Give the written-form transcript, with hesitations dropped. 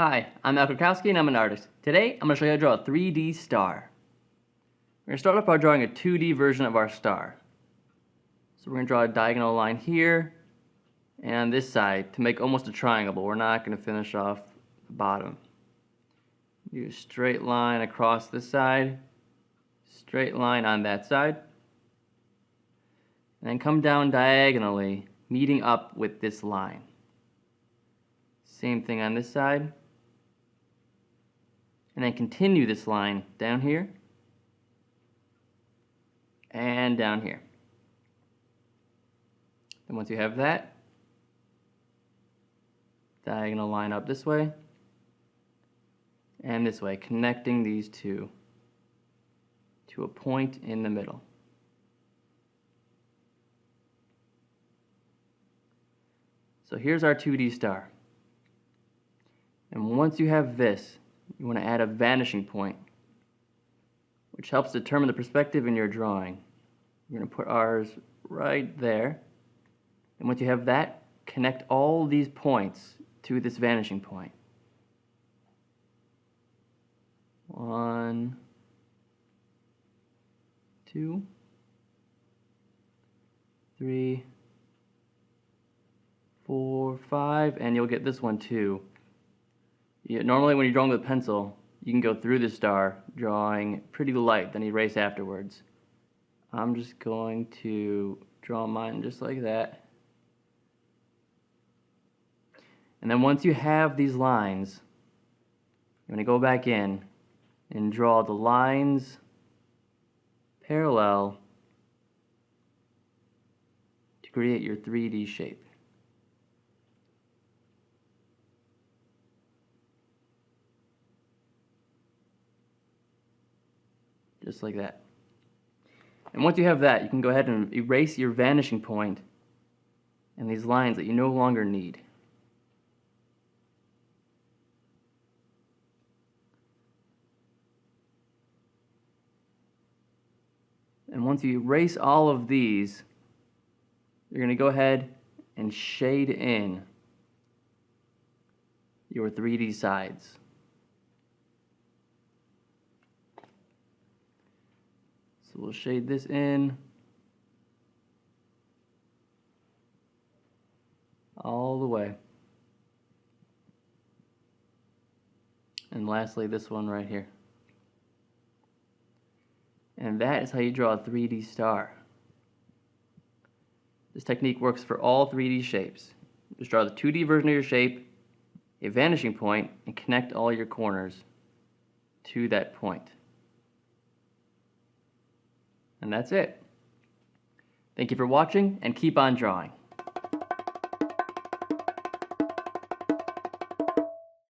Hi, I'm Al Krakowski and I'm an artist. Today, I'm going to show you how to draw a 3D star. We're going to start off by drawing a 2D version of our star. So we're going to draw a diagonal line here and on this side to make almost a triangle, but we're not going to finish off the bottom. Do a straight line across this side, straight line on that side, and then come down diagonally, meeting up with this line. Same thing on this side. And then continue this line down here and down here. And once you have that, diagonal line up this way and this way, connecting these two to a point in the middle. So here's our 2D star. And once you have this, you want to add a vanishing point, which helps determine the perspective in your drawing. We're going to put ours right there. And once you have that, connect all these points to this vanishing point. 1, 2, 3, 4, 5, and you'll get this one too. Normally when you're drawing with a pencil, you can go through the star, drawing pretty light, then erase afterwards. I'm just going to draw mine just like that. And then once you have these lines, you're going to go back in and draw the lines parallel to create your 3D shape. Just like that. And once you have that, you can go ahead and erase your vanishing point and these lines that you no longer need. And once you erase all of these, you're going to go ahead and shade in your 3D sides. So we'll shade this in all the way. And lastly, this one right here. And that is how you draw a 3D star. This technique works for all 3D shapes. Just draw the 2D version of your shape, a vanishing point, and connect all your corners to that point. And that's it. Thank you for watching, and keep on drawing.